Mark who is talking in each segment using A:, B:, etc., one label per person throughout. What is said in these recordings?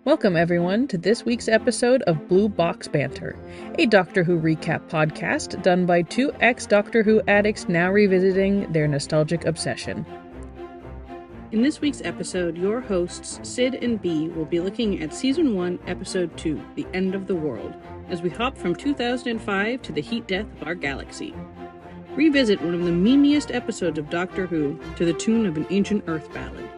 A: Welcome, everyone, to this week's episode of Blue Box Banter, a Doctor Who recap podcast done by two ex-Doctor Who addicts now revisiting their nostalgic obsession. In this week's episode, your hosts, Sid and Bee, will be looking at Season 1, Episode 2, The End of the World, as we hop from 2005 to the heat death of our galaxy. Revisit one of the meme-iest episodes of Doctor Who to the tune of an ancient Earth ballad.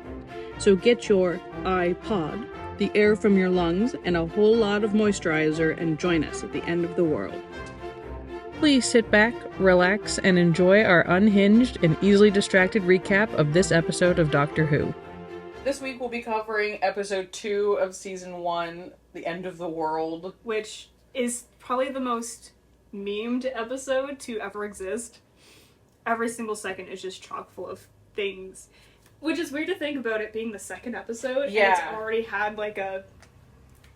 A: So get your iPod, the air from your lungs, and a whole lot of moisturizer, and join us at the end of the world. Please sit back, relax, and enjoy our unhinged and easily distracted recap of this episode of Doctor Who. This week we'll be covering episode 2 of season 1, The End of the World.
B: Which is probably the most memed episode to ever exist. Every single second is just chock full of things. Which is weird to think about it being the second episode,
A: yeah.
B: And it's already had, like, a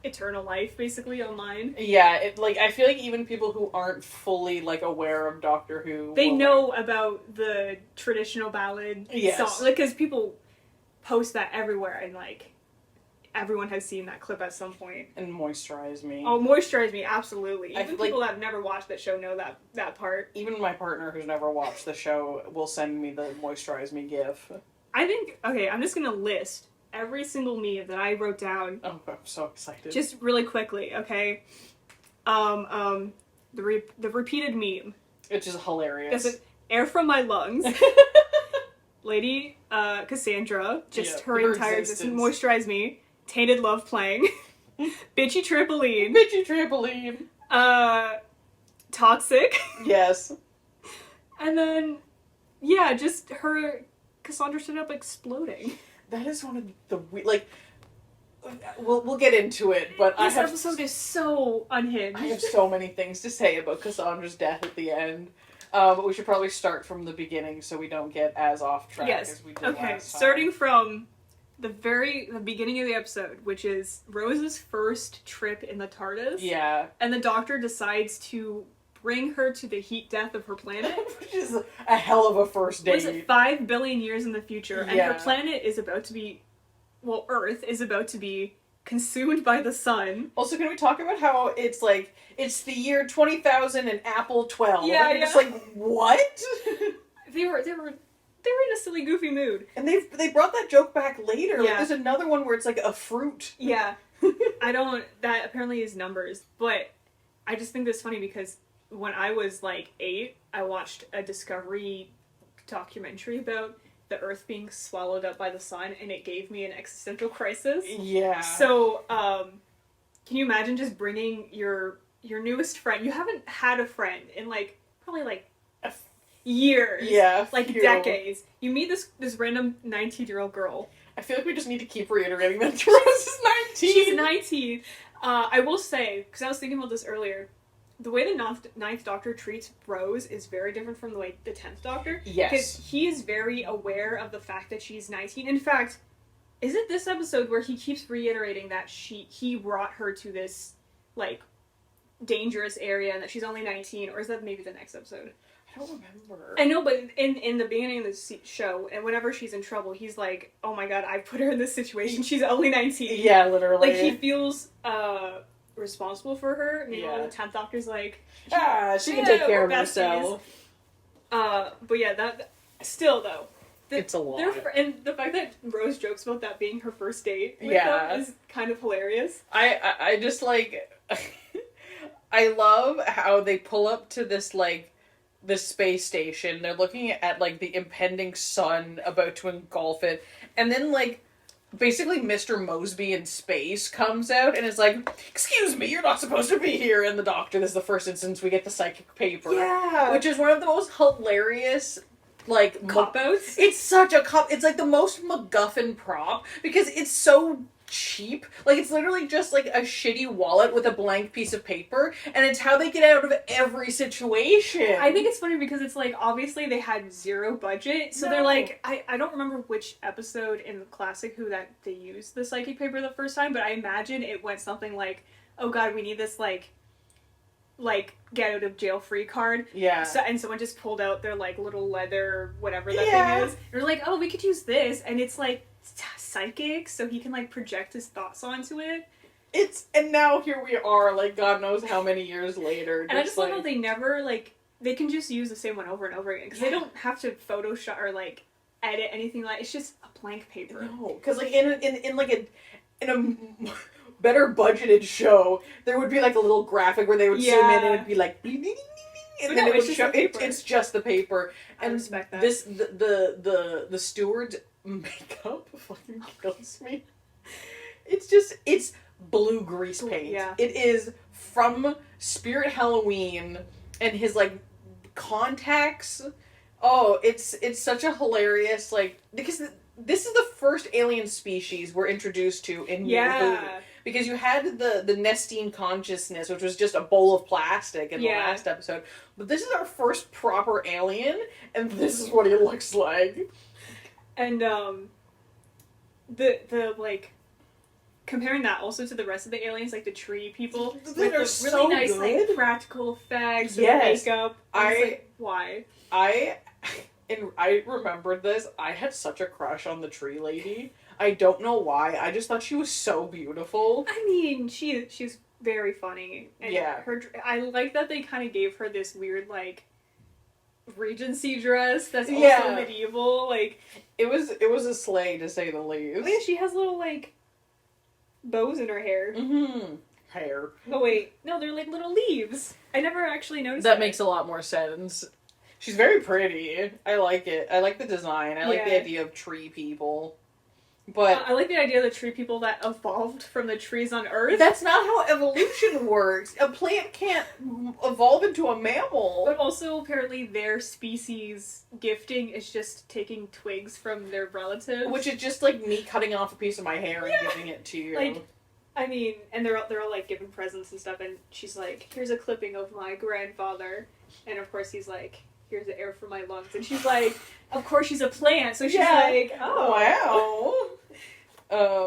B: eternal life, basically, online.
A: Yeah, I feel like even people who aren't fully, aware of Doctor Who...
B: They know about the traditional ballad song. Because people post that everywhere, and, everyone has seen that clip at some point.
A: And Moisturize Me.
B: Oh, Moisturize Me, absolutely. Even people that have never watched that show know that part.
A: Even my partner who's never watched the show will send me the Moisturize Me gif.
B: I think, okay, I'm just gonna list every single meme that I wrote down.
A: Oh, I'm so excited.
B: Just really quickly, okay? The repeated meme.
A: It's just hilarious.
B: Is it air from my lungs? Lady Cassandra, just her entire existence. Moisturize Me. Tainted Love playing. Bitchy Trampoline.
A: Bitchy Trampoline.
B: Toxic.
A: Yes.
B: And then, yeah, just her... Cassandra ended up exploding.
A: That is one of the we'll get into it, but
B: this episode is so unhinged.
A: I have so many things to say about Cassandra's death at the end, but we should probably start from the beginning so we don't get as off track as we did last time.
B: Starting from the beginning of the episode, which is Rose's first trip in the TARDIS.
A: Yeah,
B: and the Doctor decides to bring her to the heat death of her planet.
A: Which is a hell of a first date.
B: Was it 5 billion years in the future? And her planet is about to be... Well, Earth is about to be consumed by the sun.
A: Also, can we talk about how it's it's the year 20,000 and Apple 12?
B: Yeah,
A: and you're just what?
B: They were in a silly, goofy mood.
A: And they brought that joke back later.
B: Yeah.
A: There's another one where it's a fruit.
B: Yeah. That apparently is numbers. But I just think that's funny because when I was 8, I watched a Discovery documentary about the Earth being swallowed up by the sun, and it gave me an existential crisis.
A: Yeah.
B: So, can you imagine just bringing your newest friend? You haven't had a friend in probably years.
A: Yeah.
B: Decades. You meet this random 19-year-old girl.
A: I feel like we just need to keep reiterating that Rose is 19.
B: She's 19. I will say, because I was thinking about this earlier, the way the Ninth Doctor treats Rose is very different from the way the 10th Doctor.
A: Yes.
B: Because he is very aware of the fact that she's 19. In fact, is it this episode where he keeps reiterating that he brought her to this, dangerous area and that she's only 19? Or is that maybe the next episode?
A: I don't remember.
B: I know, but in the beginning of the show, and whenever she's in trouble, he's like, oh my god, I put her in this situation. She's only 19.
A: Yeah, literally.
B: He feels... responsible for her. Meanwhile, the 10th Doctor's
A: she can take care of herself.
B: But yeah, that still though,
A: it's a lot.
B: And the fact that Rose jokes about that being her first date with them is kind of hilarious.
A: I just I love how they pull up to this the space station. They're looking at the impending sun about to engulf it, and then basically Mr. Mosby in space comes out and is excuse me, you're not supposed to be here. And the Doctor, this is the first instance we get the psychic paper.
B: Yeah.
A: Which is one of the most hilarious,
B: cop-outs.
A: It's such a cop. It's the most MacGuffin prop because it's so cheap. It's literally just a shitty wallet with a blank piece of paper, and it's how they get out of every situation.
B: I think it's funny because it's obviously they had zero budget, so they're I don't remember which episode in the classic Who that they used the psychic paper the first time, but I imagine it went something oh god, we need this get out of jail free card.
A: Yeah.
B: So, and someone just pulled out their little leather whatever that thing is. And they're oh, we could use this, and it's psychic, so he can, like, project his thoughts onto it.
C: And now here we are, like, God knows how many years later.
B: And I just love how they never, like, they can just use the same one over and over again, because they don't have to Photoshop or, like, edit anything, like, it's just a blank paper.
C: No, because, like, in a better budgeted show, there would be, like, a little graphic where they would zoom in and it'd be like, and then it would show, it's just the paper. And
B: I respect that.
C: The steward's makeup fucking kills me. It's blue grease paint.
B: Yeah.
C: It is from Spirit Halloween, and his, like, contacts. Oh, it's such a hilarious, like, because this is the first alien species we're introduced to in New Who. Because you had the Nestine consciousness, which was just a bowl of plastic in the last episode. But this is our first proper alien, and this is what he looks like.
B: And, the like, comparing that also to the rest of the aliens, like the tree people, with the really
C: so
B: nice,
C: good.
B: like, practical effects and makeup. Why?
C: I remembered this. I had such a crush on the tree lady. I don't know why. I just thought she was so beautiful.
B: I mean, she's very funny. And I like that they kind of gave her this weird, like, Regency dress that's also medieval. Like,
C: it was a sleigh, to say the least.
B: Oh yeah, she has little, like, bows in her hair.
C: Mm-hmm. Hair.
B: Oh wait, no, they're like little leaves. I never actually noticed that.
C: That makes a lot more sense. She's very pretty. I like it. I like the design. I like the idea of tree people. But
B: I like the idea of the tree people that evolved from the trees on Earth.
C: That's not how evolution works. A plant can't evolve into a mammal.
B: But also, apparently, their species gifting is just taking twigs from their relatives.
C: Which is just like me cutting off a piece of my hair and giving it to you.
B: Like, I mean, and they're all like giving presents and stuff, and she's like, here's a clipping of my grandfather. And of course he's like, here's the air for my lungs. And she's like, of course she's a plant, so she's like, oh.
C: Wow.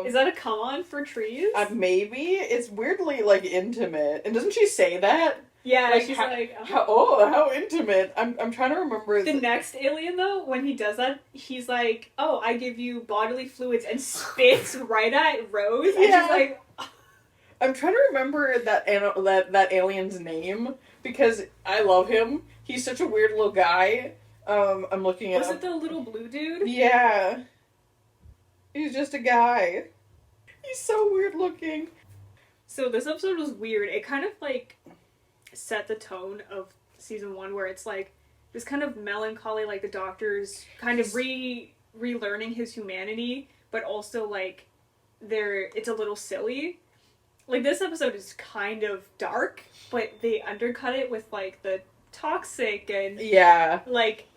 B: Is that a come-on for trees?
C: Maybe. It's weirdly, like, intimate. And doesn't she say that?
B: Yeah,
C: like,
B: she's
C: how intimate. I'm trying to remember.
B: The next alien, though, when he does that, he's like, oh, I give you bodily fluids, and spits right at Rose, and she's like...
C: I'm trying to remember that alien's name, because I love him. He's such a weird little guy. I'm looking at
B: Was it the little blue dude?
C: Yeah. He's just a guy. He's so weird looking.
B: So this episode was weird. It kind of, like, set the tone of season 1, where it's, like, this kind of melancholy, like, the Doctor's kind of relearning his humanity, but also, like, it's a little silly. Like, this episode is kind of dark, but they undercut it with, like, the toxic and...
C: Yeah.
B: Like...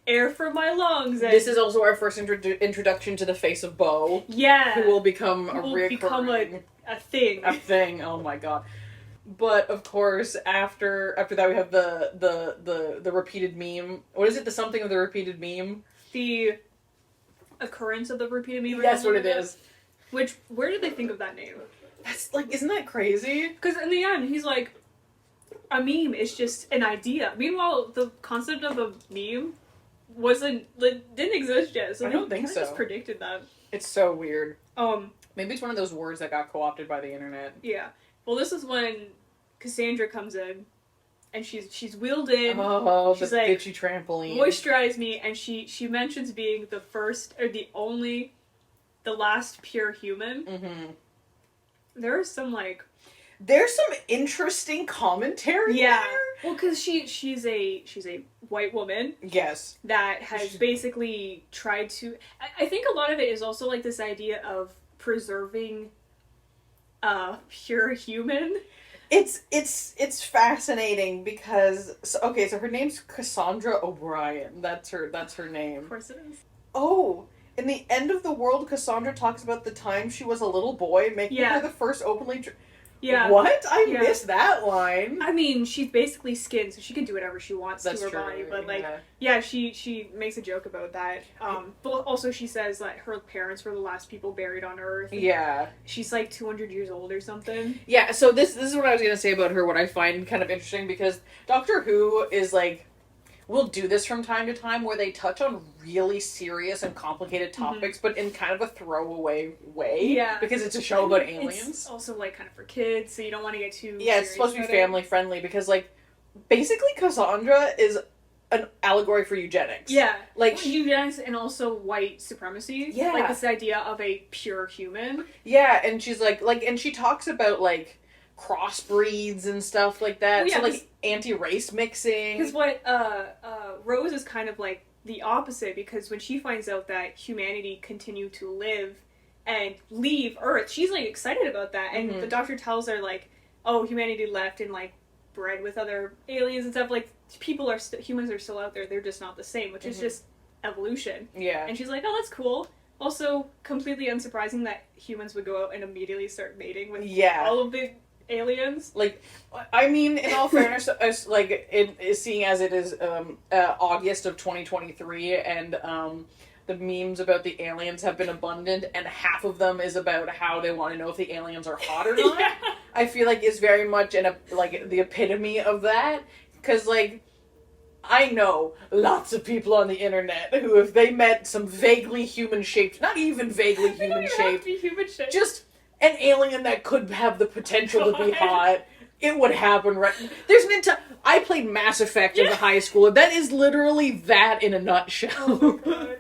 B: air for my lungs. And
C: this is also our first introduction to the face of Bo.
B: Yeah.
C: Who will become a
B: thing.
C: A thing. Oh my god. But of course, after that we have the repeated meme. What is it? The something of the repeated meme?
B: The occurrence of the repeated meme.
C: That's what it is.
B: Where did they think of that name?
C: That's like, isn't that crazy?
B: Because in the end, he's like, a meme is just an idea. Meanwhile, the concept of a meme didn't exist yet, so
C: I don't think so.
B: Just predicted that.
C: It's so weird.
B: Maybe
C: it's one of those words that got co-opted by the internet.
B: Yeah. Well, this is when Cassandra comes in, and she's wheeled in.
C: Oh,
B: she's
C: the
B: like,
C: bitchy trampoline.
B: Moisturize me, and she mentions being the first or the last pure human.
C: Mm-hmm.
B: There's some
C: interesting commentary.
B: Yeah.
C: There.
B: Well, because she's a white woman.
C: Yes.
B: That has basically tried to... I think a lot of it is also like this idea of preserving pure human.
C: It's fascinating because... So her name's Cassandra O'Brien. That's her name.
B: Of course it is.
C: Oh, in the end of the world, Cassandra talks about the time she was a little boy, making her the first openly...
B: Yeah.
C: What? I missed that line.
B: I mean, she's basically skinned, so she can do whatever she wants to her body. But, like, she makes a joke about that. But also she says that her parents were the last people buried on Earth.
C: Yeah.
B: She's, like, 200 years old or something.
C: Yeah, so this is what I was going to say about her, what I find kind of interesting, because Doctor Who is, like... will do this from time to time where they touch on really serious and complicated topics, but in kind of a throwaway way.
B: Yeah.
C: Because it's a show about aliens.
B: It's also, like, kind of for kids, so you don't want to get too
C: Yeah, it's supposed to be family friendly because, like, basically Cassandra is an allegory for eugenics.
B: Yeah.
C: Like,
B: eugenics and also white supremacy.
C: Yeah.
B: Like, this idea of a pure human.
C: yeah, and she's like, and she talks about, like, crossbreeds and stuff like that.
B: Well, yeah,
C: so, like, anti-race mixing.
B: Because what Rose is kind of like the opposite, because when she finds out that humanity continue to live and leave Earth, she's like excited about that, and the doctor tells her like, oh, humanity left and like bred with other aliens and stuff. Like, humans are still out there, they're just not the same, which is just evolution.
C: Yeah.
B: And she's like, oh, that's cool. Also, completely unsurprising that humans would go out and immediately start mating with all of the aliens.
C: Like, I mean, in all fairness, seeing as it is August of 2023, and the memes about the aliens have been abundant, and half of them is about how they want to know if the aliens are hot or not.
B: Yeah.
C: I feel like it's very much the epitome of that, because, like, I know lots of people on the internet who, if they met some vaguely human-shaped, not even vaguely human-shaped, just an alien that could have the potential to be hot, it would happen, right? There's an entire... I played Mass Effect as a high schooler. That is literally that in a nutshell.
B: Oh my god.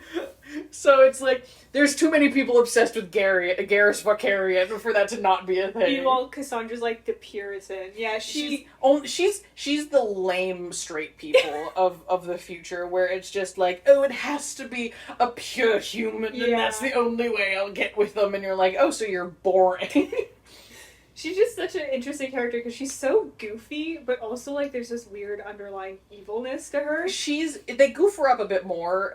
C: So it's like, there's too many people obsessed with Garrus Vakarian for that to not be a thing.
B: Meanwhile, Cassandra's like the Puritan. Yeah, she's
C: the lame straight people of the future, where it's just like, oh, it has to be a pure human, and that's the only way I'll get with them. And you're like, oh, so you're boring.
B: She's just such an interesting character because she's so goofy, but also like there's this weird underlying evilness to her.
C: They goof her up a bit more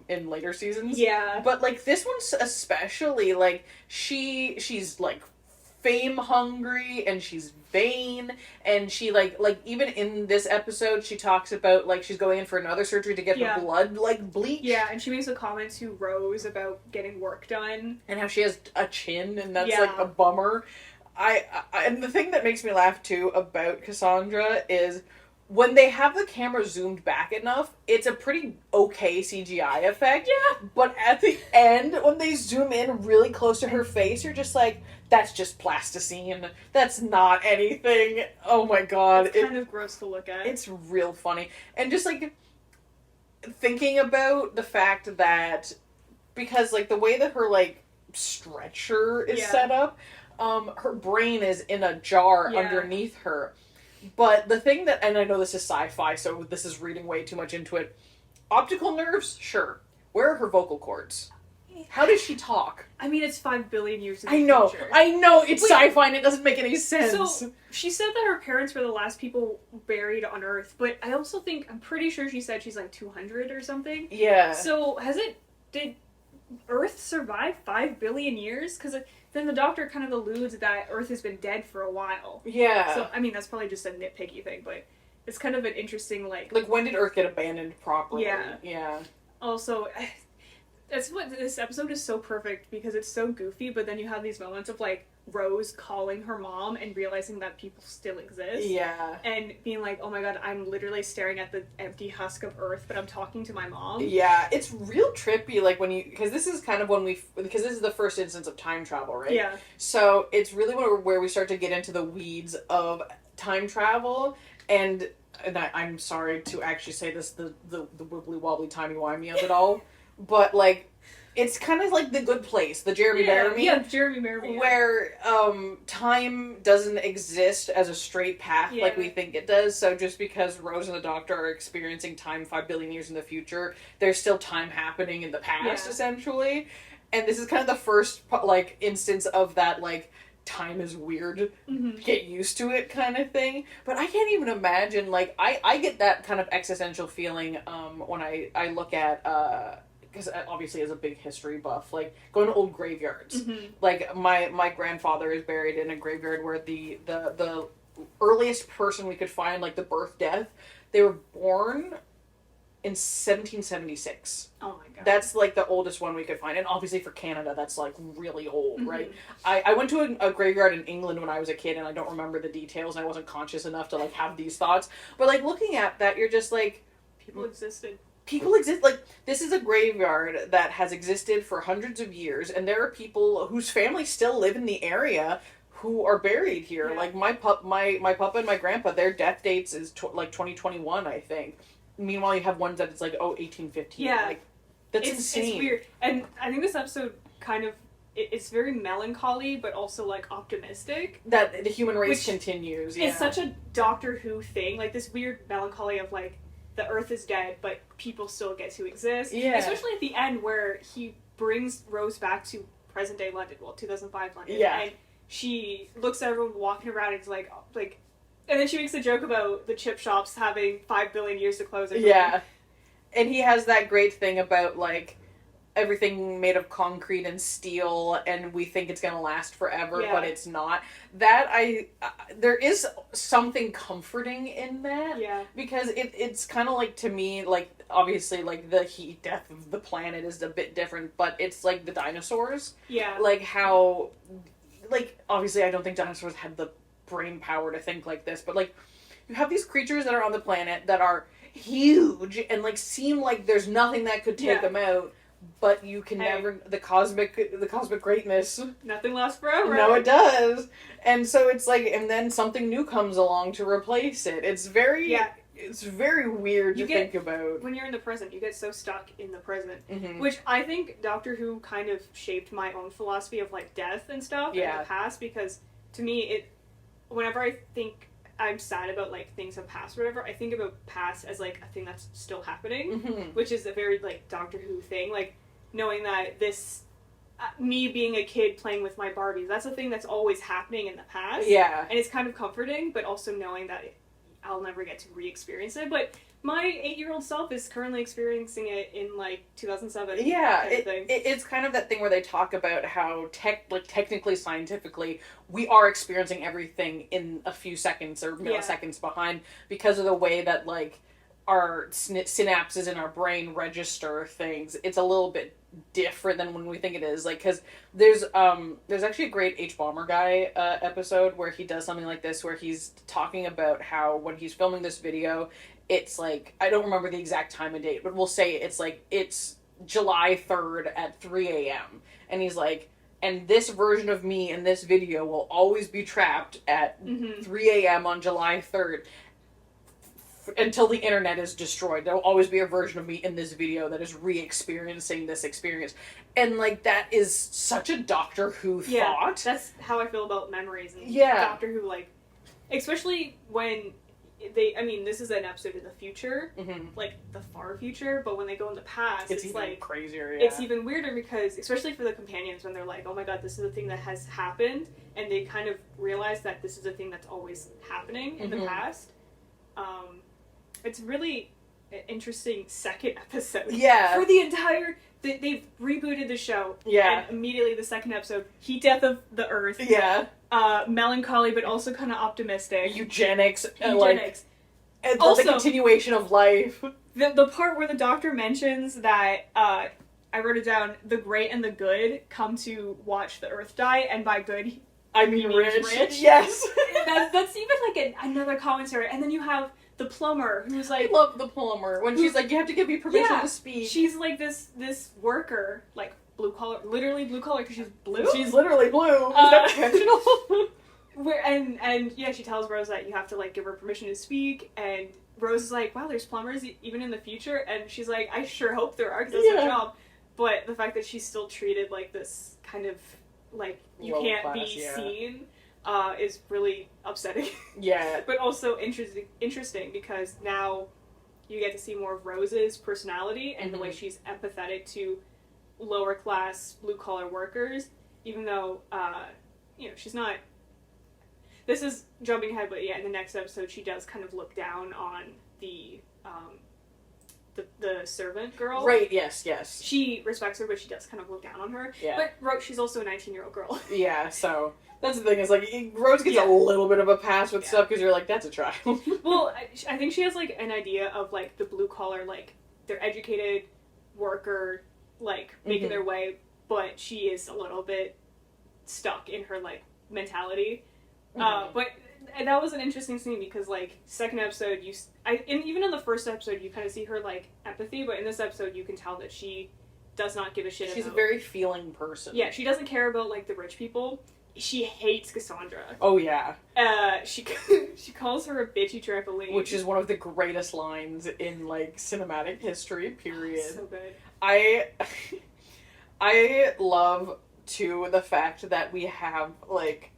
C: in later seasons.
B: Yeah.
C: But like this one's especially, like, she's like fame hungry, and she's vain, and she like even in this episode she talks about like she's going in for another surgery to get her blood like bleached.
B: Yeah, and she makes a comment to Rose about getting work done.
C: And how she has a chin, and that's like a bummer. And the thing that makes me laugh too about Cassandra is when they have the camera zoomed back enough, it's a pretty okay CGI effect.
B: Yeah.
C: But at the end, when they zoom in really close to her face, you're just like, that's just plasticine. That's not anything. Oh my god.
B: It's kind of gross to look at.
C: It's real funny. And just like thinking about the fact that, because like the way that her like stretcher is set up, her brain is in a jar underneath her. But the thing that, and I know this is sci-fi, so this is reading way too much into it. Optical nerves? Sure. Where are her vocal cords? How does she talk?
B: I mean, it's 5 billion years in the future.
C: I know, it's sci-fi and it doesn't make any sense.
B: So, she said that her parents were the last people buried on Earth, but I also think, I'm pretty sure she said she's like 200 or something.
C: Yeah.
B: So, did Earth survive 5 billion years? Because then the doctor kind of alludes that Earth has been dead for a while.
C: Yeah.
B: So, I mean, that's probably just a nitpicky thing, but it's kind of an interesting, like...
C: Like, when did Earth get abandoned properly?
B: Yeah.
C: Yeah.
B: Also, that's what this episode is so perfect, because it's so goofy, but then you have these moments of, like, Rose calling her mom and realizing that people still exist.
C: Yeah.
B: And being like, oh my god, I'm literally staring at the empty husk of Earth, but I'm talking to my mom.
C: Yeah, it's real trippy, like, when you... Because this is kind of because this is the first instance of time travel, right?
B: Yeah.
C: So, it's really where we start to get into the weeds of time travel, and I'm sorry to actually say this, the wibbly-wobbly timey-wimey of it all, but, like, it's kind of like The Good Place, the Jeremy Bearimy.
B: Yeah, Jeremy Bearimy.
C: Where time doesn't exist as a straight path like we think it does. So just because Rose and the Doctor are experiencing time 5 billion years in the future, there's still time happening in the past, essentially. And this is kind of the first, like, instance of that, like, time is weird, get used to it kind of thing. But I can't even imagine, like, I get that kind of existential feeling when I look at... because obviously as a big history buff, like, going to old graveyards. Like, my grandfather is buried in a graveyard where the earliest person we could find, like, the birth, death, they were born in 1776.
B: Oh my god.
C: That's, like, the oldest one we could find. And obviously for Canada, that's, like, really old, right? I went to a graveyard in England when I was a kid, and I don't remember the details, and I wasn't conscious enough to, like, have these thoughts. But, like, looking at that, you're just like,
B: People existed.
C: People exist, like, this is a graveyard that has existed for hundreds of years, and there are people whose families still live in the area who are buried here.
B: Yeah.
C: Like, my papa and my grandpa, their death dates is, like, 2021, I think. Meanwhile, you have ones that it's like, 1815.
B: Yeah.
C: Like, that's insane.
B: It's weird. And I think this episode kind of, it's very melancholy, but also, like, optimistic.
C: That the human race continues, yeah.
B: It's such a Doctor Who thing, like, this weird melancholy of, like, the Earth is dead, but people still get to exist.
C: Yeah.
B: Especially at the end where he brings Rose back to present-day London, well, 2005 London.
C: Yeah.
B: And she looks at everyone walking around and is like, and then she makes a joke about the chip shops having 5 billion years to close.
C: Yeah. And he has that great thing about, like, everything made of concrete and steel, and we think it's gonna last forever, but it's not. There is something comforting in that.
B: Yeah.
C: Because it's kind of like, to me, like, obviously, like, the heat death of the planet is a bit different, but it's like the dinosaurs.
B: Yeah.
C: Like, how, like, obviously I don't think dinosaurs had the brain power to think like this, but, like, you have these creatures that are on the planet that are huge and, like, seem like there's nothing that could take them out. But you can never, the cosmic greatness.
B: Nothing lasts forever.
C: No, it does. And so it's like, and then something new comes along to replace it. It's very, it's very weird to think about.
B: When you're in the present, you get so stuck in the present.
C: Mm-hmm.
B: Which I think Doctor Who kind of shaped my own philosophy of, like, death and stuff in the past, because to me, whenever I think I'm sad about, like, things have passed or whatever, I think about past as, like, a thing that's still happening, which is a very, like, Doctor Who thing, like, knowing that this, me being a kid playing with my Barbies, that's a thing that's always happening in the past.
C: Yeah.
B: And it's kind of comforting, but also knowing that I'll never get to re-experience it, but my 8-year-old self is currently experiencing it in, like, 2007.
C: Yeah, it's kind of that thing where they talk about how technically, scientifically, we are experiencing everything in a few seconds or milliseconds behind because of the way that, like, our synapses in our brain register things. It's a little bit different than when we think it is. Like, because there's actually a great H. Bomber Guy episode where he does something like this, where he's talking about how when he's filming this video, it's like, I don't remember the exact time and date, but we'll say it's like, it's July 3rd at 3 a.m. And he's like, and this version of me in this video will always be trapped at 3 a.m. on July 3rd until the internet is destroyed. There will always be a version of me in this video that is re-experiencing this experience. And, like, that is such a Doctor Who thought.
B: That's how I feel about memories and
C: Yeah.
B: Doctor Who, like, especially when this is an episode in the future, like, the far future, but when they go in the past, it's even like,
C: crazier,
B: It's even weirder because, especially for the companions, when they're like, oh my god, this is a thing that has happened, and they kind of realize that this is a thing that's always happening in the past. It's really an interesting second episode.
C: Yeah.
B: For the entire... They've rebooted the show.
C: Yeah.
B: And immediately the second episode, heat death of the Earth.
C: Yeah.
B: Melancholy, but also kind of optimistic.
C: Eugenics.
B: Eugenics.
C: And
B: also,
C: the continuation of life.
B: The part where the Doctor mentions that, I wrote it down, the great and the good come to watch the Earth die, and by good,
C: I mean rich.
B: Yes. that's even like another commentary. And then you have the plumber who's like,
C: I love the plumber when she's like, you have to give me permission to speak.
B: She's like this worker, like blue collar, literally blue collar because she's blue.
C: She's literally blue. Is that intentional?
B: And she tells Rose that you have to, like, give her permission to speak, and Rose is like, wow, there's plumbers even in the future, and she's like, I sure hope there are, because that's her job. But the fact that she's still treated like this kind of, like, you
C: low
B: can't
C: class,
B: be seen is really upsetting.
C: Yeah.
B: But also interesting because now you get to see more of Rose's personality and the way she's empathetic to lower class blue collar workers, even though she's not. This is jumping ahead, but in the next episode she does kind of look down on the servant girl.
C: Right, yes.
B: She respects her, but she does kind of look down on her.
C: Yeah.
B: But she's also a 19-year-old girl.
C: Yeah, so that's the thing, is like, Rose gets a little bit of a pass with stuff because you're like, that's a child.
B: Well, I think she has, like, an idea of, like, the blue collar, like, they're educated worker, like, making their way, but she is a little bit stuck in her, like, mentality. But that was an interesting scene because, like, second episode, even in the first episode, you kind of see her, like, empathy, but in this episode, you can tell that she does not give a shit
C: She's
B: about...
C: a very feeling person.
B: Yeah, she doesn't care about, like, the rich people. She hates Cassandra.
C: Oh, yeah.
B: She calls her a bitchy trampoline.
C: Which is one of the greatest lines in, like, cinematic history, period.
B: So good.
C: I love, too, the fact that we have, like,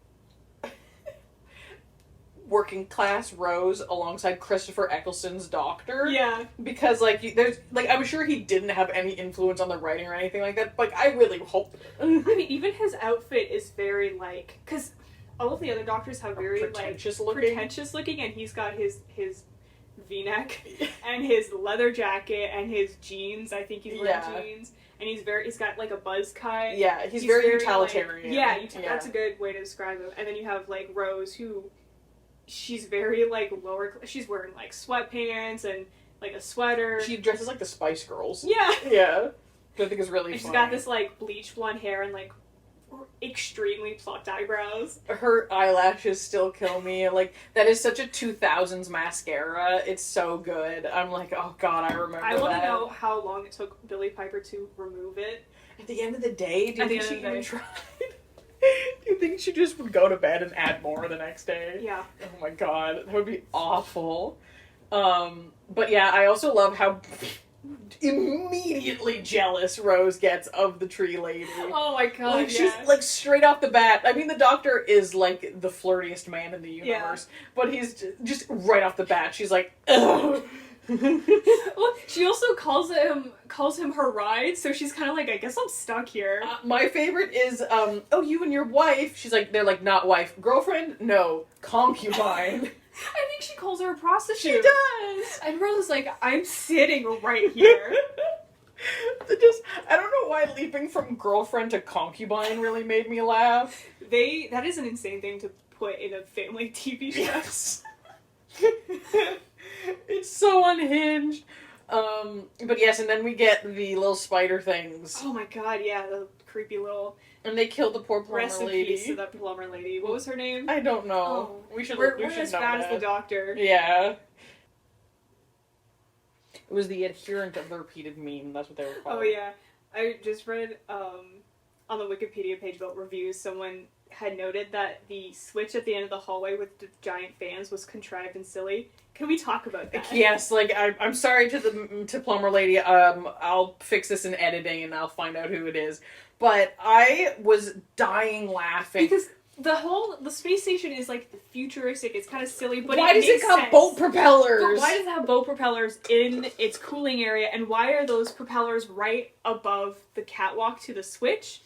C: working class Rose alongside Christopher Eccleston's doctor.
B: Yeah.
C: Because, like, there's, like, I'm sure he didn't have any influence on the writing or anything like that, but like, I really hope.
B: I mean, even his outfit is very, like, because all of the other doctors have very,
C: pretentious
B: looking, and he's got his V-neck and his leather jacket and his jeans. I think he's wearing jeans. And he's got, like, a buzz cut.
C: Yeah, he's very utilitarian.
B: Like, that's a good way to describe him. And then you have, like, Rose, who... She's very, like, she's wearing, like, sweatpants and, like, a sweater.
C: She dresses like the Spice Girls.
B: Yeah.
C: Yeah. Which I think is really funny.
B: She's got this, like, bleach blonde hair and, like, extremely plucked eyebrows.
C: Her eyelashes still kill me. Like, that is such a 2000s mascara. It's so good. I'm like, oh god, I remember that.
B: I want to know how long it took Billie Piper to remove it.
C: At the end of the day, do you think she even tried? Do you think she just would go to bed and add more the next day?
B: Yeah.
C: Oh my god, that would be awful. But yeah, I also love how immediately jealous Rose gets of the tree lady.
B: Oh my god,
C: like, she's, like, straight off the bat. I mean, the doctor is, like, the flirtiest man in the universe, but he's just right off the bat, she's like, ugh.
B: Well, she also calls him her ride, so she's kind of like, I guess I'm stuck here.
C: My favorite is, oh, you and your wife. She's like, they're like, not wife. Girlfriend? No. Concubine.
B: I think she calls her a prostitute.
C: She does.
B: And Rose is like, I'm sitting right here.
C: I don't know why leaping from girlfriend to concubine really made me laugh.
B: That is an insane thing to put in a family TV show.
C: Yes. It's so unhinged. But yes, and then we get the little spider things.
B: Oh my god, yeah, the creepy little...
C: And they killed the poor plumber
B: rest in
C: lady.
B: peace to that plumber lady. What was her name?
C: I don't know.
B: Oh.
C: We should
B: We're
C: know
B: as bad as the doctor.
C: Yeah. It was the adherent of the repeated meme. That's what they were called.
B: Oh yeah. I just read on the Wikipedia page about reviews, someone had noted that the switch at the end of the hallway with the giant fans was contrived and silly. Can we talk about that?
C: Yes, like, I'm sorry to plumber lady. I'll fix this in editing and I'll find out who it is. But I was dying laughing.
B: Because the space station is, like, futuristic, it's kind of silly, but
C: why does it have boat propellers?
B: But why does it have boat propellers in its cooling area, and why are those propellers right above the catwalk to the switch?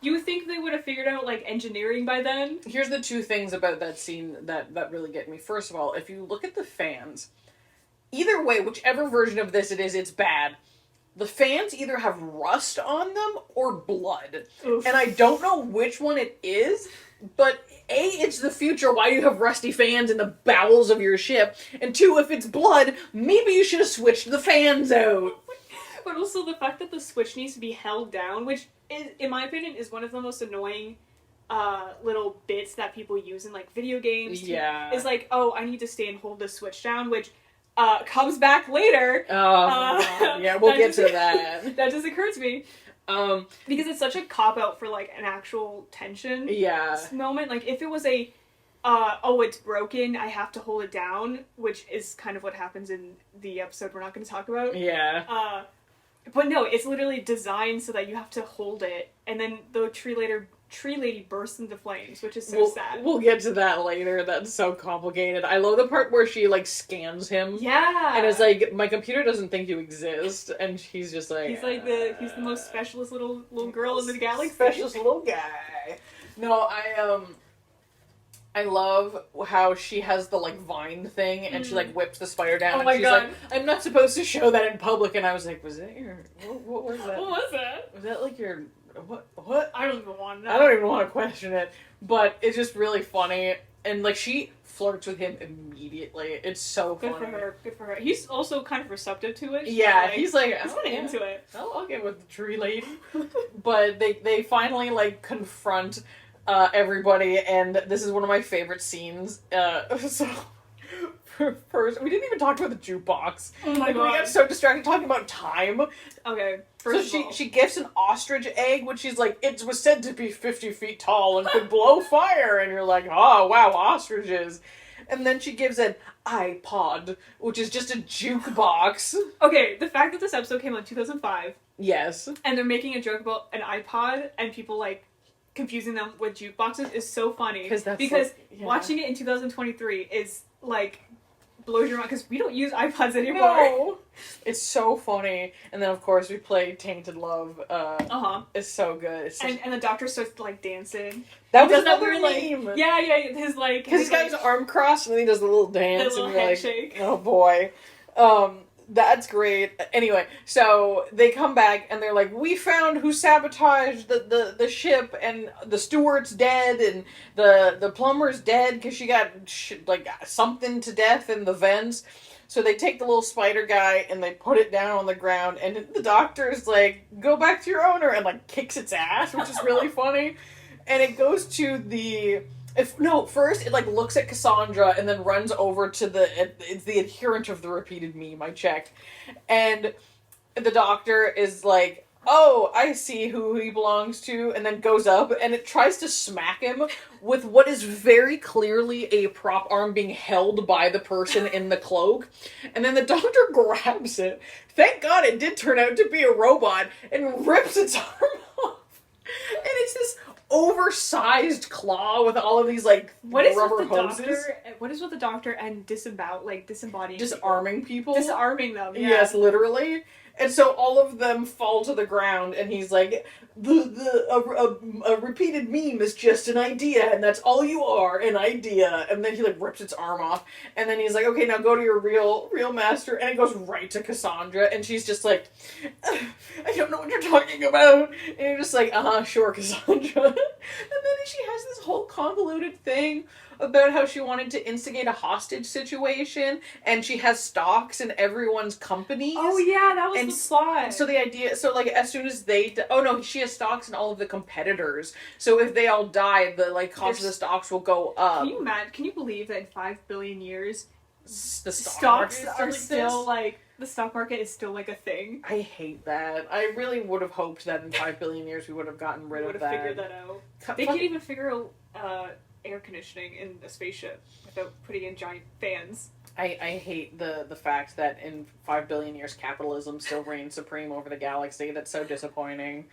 B: You would think they would have figured out, like, engineering by then.
C: Here's the two things about that scene that really get me. First of all, if you look at the fans, either way, whichever version of this it is, it's bad. The fans either have rust on them or blood. Oof. And I don't know which one it is, but A, it's the future. Why do you have rusty fans in the bowels of your ship? And two, if it's blood, maybe you should have switched the fans out.
B: But also the fact that the switch needs to be held down, which, in my opinion, is one of the most annoying little bits that people use in, like, video games.
C: Yeah.
B: Is like, oh, I need to stay and hold the switch down, which comes back later.
C: Oh, yeah, we'll get to that.
B: That just occurred to me. Because it's such a cop-out for, like, an actual tension moment. Like, if it was a, oh, it's broken, I have to hold it down, which is kind of what happens in the episode we're not going to talk about.
C: Yeah.
B: But no, it's literally designed so that you have to hold it, and then the tree lady bursts into flames, which is so sad.
C: We'll get to that later. That's so complicated. I love the part where she, like, scans him.
B: Yeah.
C: And it's like, my computer doesn't think you exist, and he's just like...
B: He's like he's the most specialist little girl in the galaxy.
C: Specialist little guy. No, I love how she has the, like, vine thing, and she, like, whips the spider down, and she's like, I'm not supposed to show that in public, and I was like, was that your... What was that?
B: What was that?
C: Was that, like, your... What?
B: I don't even want to know.
C: I don't even want to question it, but it's just really funny, and, like, she flirts with him immediately. It's so funny.
B: Good for her. He's also kind of receptive to it.
C: Yeah, he's like...
B: He's kind of into it.
C: I'll get with the tree lady. But they finally, like, confront everybody, and this is one of my favorite scenes. So first, we didn't even talk about the jukebox.
B: Oh my
C: We
B: god.
C: got so distracted talking about time.
B: Okay,
C: So
B: first of all.
C: she gifts an ostrich egg, which she's like, it was said to be 50 feet tall and could blow fire, and you're like, oh wow, ostriches. And then she gives an iPod, which is just a jukebox.
B: Okay, the fact that this episode came out in 2005,
C: Yes.
B: and they're making a joke about an iPod, and people, like, confusing them with jukeboxes is so funny. Because watching it in 2023 is, like, blows your mind, because we don't use iPods anymore.
C: No. It's so funny. And then, of course, we play Tainted Love. It's so good. It's such...
B: and the doctor starts, like, dancing.
C: That
B: He
C: was
B: does that
C: another
B: weird,
C: meme.
B: like, yeah, his, like...
C: Because he's got his arm crossed, and then he does the little dance.
B: The little
C: and you're
B: handshake.
C: like, oh, boy. That's great. Anyway, so they come back and they're like, we found who sabotaged the ship, and the steward's dead, and the plumber's dead because she got like something to death in the vents. So they take the little spider guy and they put it down on the ground, and the doctor's like, go back to your owner, and like kicks its ass, which is really funny. And it goes to the... first it like looks at Cassandra and then runs over to it's the adherent of the repeated meme, I checked. And the doctor is like, oh, I see who he belongs to, and then goes up and it tries to smack him with what is very clearly a prop arm being held by the person in the cloak. And then the doctor grabs it. Thank God it did turn out to be a robot, and rips its arm off. And it's this oversized claw with all of these like rubber hoses.
B: What is with the doctor and disembodying
C: Disarming people?
B: Disarming them, yeah.
C: Yes, literally. And so all of them fall to the ground, and he's like, a repeated meme is just an idea, and that's all you are, an idea. And then he like rips its arm off, and then he's like, okay, now go to your real master, and it goes right to Cassandra, and she's just like, I don't know what you're talking about. And you're just like, sure, Cassandra. And then she has this whole convoluted thing about how she wanted to instigate a hostage situation, and she has stocks in everyone's companies.
B: Oh yeah, that was the plot.
C: So the idea, like as soon as they, she has stocks in all of the competitors. So if they all die, the like cost of the stocks will go up.
B: Can you believe that in 5 billion years,
C: the
B: stocks are
C: like
B: still like the stock market is still like a thing?
C: I hate that. I really would have hoped that in 5 billion years we would have gotten rid of that.
B: We would have figured that out. They can't even figure out air conditioning in a spaceship without putting in giant fans.
C: I hate the fact that in 5 billion years capitalism still reigns supreme over the galaxy. That's so disappointing.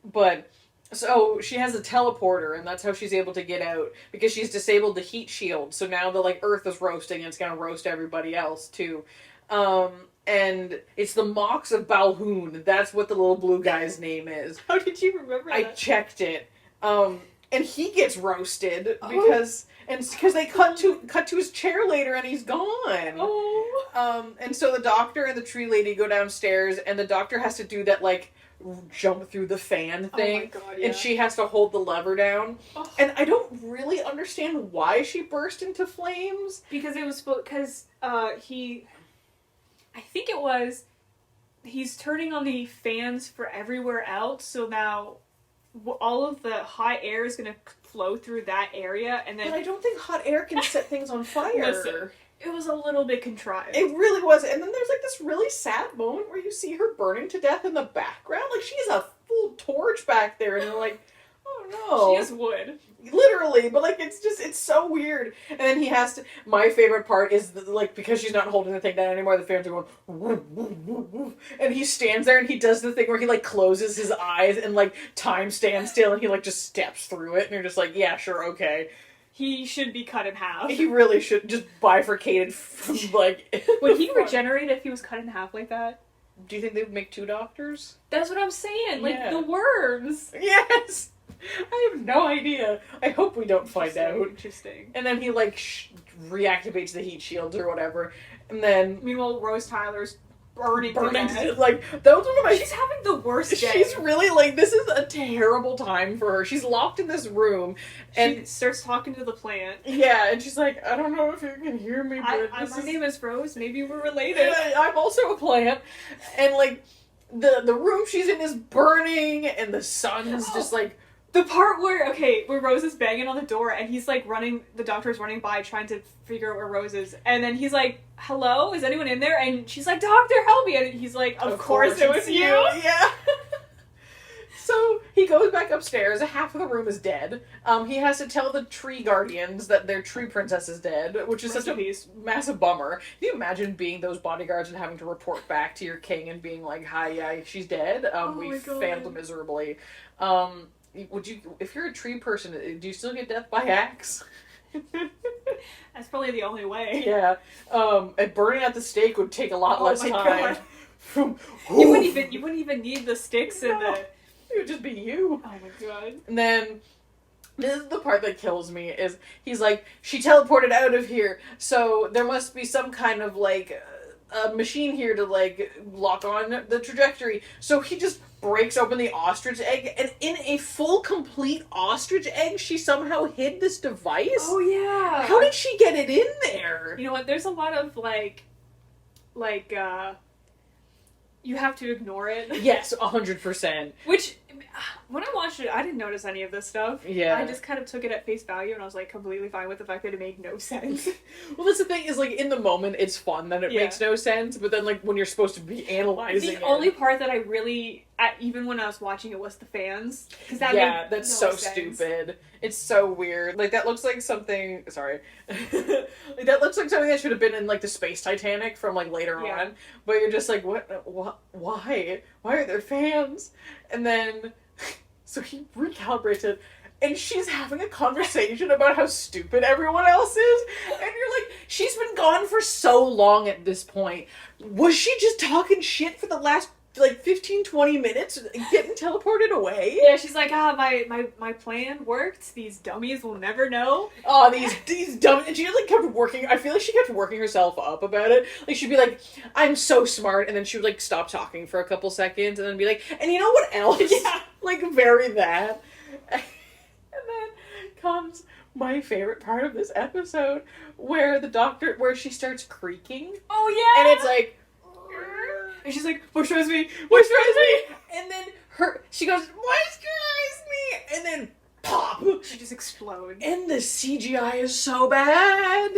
C: But so she has a teleporter, and that's how she's able to get out, because she's disabled the heat shield. So now the like Earth is roasting, and it's gonna roast everybody else too. And it's the Mox of Balhoun. That's what the little blue guy's name is.
B: How did you remember that?
C: I checked it. And he gets roasted because they cut to his chair later, and he's gone.
B: Oh.
C: And so the doctor and the tree lady go downstairs, and the doctor has to do that like jump through the fan thing.
B: Oh my God, yeah.
C: And she has to hold the lever down.
B: Oh.
C: And I don't really understand why she burst into flames.
B: Because it was he's turning on the fans for everywhere else, so now all of the hot air is going to flow through that area, and then...
C: But I don't think hot air can set things on fire.
B: Listen, it was a little bit contrived.
C: It really was. And then there's like this really sad moment where you see her burning to death in the background. Like, she has a full torch back there, and you're like, oh no.
B: She is wood.
C: Literally, but like it's so weird. And then he has to. My favorite part is like, because she's not holding the thing down anymore, the fans are going woof, woof, woof, woof, and he stands there and he does the thing where he like closes his eyes and like time stands still, and he like just steps through it, and you're just like, yeah, sure, okay.
B: He should be cut in half.
C: He really should just bifurcated from like.
B: Would he regenerate if he was cut in half like that?
C: Do you think they would make 2 doctors?
B: That's what I'm saying. Like,
C: Yeah.
B: the worms.
C: Yes. I have no idea. I hope we don't find out.
B: Interesting.
C: And then he like reactivates the heat shields or whatever, and then
B: Meanwhile, Rose Tyler's burning to death.
C: like that was one of my.
B: She's having the worst day.
C: She's really like, this is a terrible time for her. She's locked in this room, and
B: she starts talking to the plant.
C: Yeah, and she's like, I don't know if you can hear me, but
B: my name is Rose. Maybe we're related.
C: I'm also a plant, and like the room she's in is burning, and the sun's just like
B: The part where Rose is banging on the door and he's like the doctor's running by trying to figure out where Rose is, and then he's like, hello, is anyone in there? And she's like, doctor, help me, and he's like, of course it was you.
C: Yeah. So he goes back upstairs, half of the room is dead. He has to tell the tree guardians that their tree princess is dead, which is such a massive bummer. Can you imagine being those bodyguards and having to report back to your king and being like, hi, yeah, she's dead, we failed miserably. Would you, if you're a tree person, do you still get death by axe?
B: That's probably the only way.
C: Yeah. And burning at the stake would take a lot less time.
B: You wouldn't even need the sticks and the...
C: It would just be you.
B: Oh my god.
C: And then, this is the part that kills me, is he's like, she teleported out of here, so there must be some kind of, like, a machine here to, like, lock on the trajectory. So he just breaks open the ostrich egg, and in a full, complete ostrich egg, she somehow hid this device?
B: Oh, yeah.
C: How did she get it in there?
B: You know what, there's a lot of, you have to ignore it.
C: Yes, 100%.
B: Which, when I watched it, I didn't notice any of this stuff.
C: Yeah.
B: I just kind of took it at face value, and I was, like, completely fine with the fact that it made no sense.
C: Well, that's the thing, is, like, in the moment, it's fun that it makes no sense, but then, like, when you're supposed to be analyzing it...
B: The only part that I really, even when I was watching it, was the fans. Because that made
C: that's
B: no
C: so
B: sense.
C: Stupid. It's so weird. Like, that looks like something... Sorry. Like, that looks like something that should have been in, like, the Space Titanic from, like, later on. But you're just like, what? Why? Why are there fans? And then... So he recalibrates it, and she's having a conversation about how stupid everyone else is, and you're like, she's been gone for so long at this point. Was she just talking shit for the last, like, 15-20 minutes, getting teleported away?
B: Yeah, she's like, my plan worked, these dummies will never know.
C: Oh, these dumb... And she, like, kept working... I feel like she kept working herself up about it. Like, she'd be like, I'm so smart, and then she would, like, stop talking for a couple seconds, and then be like, and you know what else?
B: Yeah.
C: Like, very that. And then comes my favorite part of this episode, where she starts creaking.
B: Oh, yeah!
C: And it's like...
B: And she's like, moisturize me!
C: Moisturize me! And then she goes, moisturize me! And then, pop!
B: She just explodes.
C: And the CGI is so bad!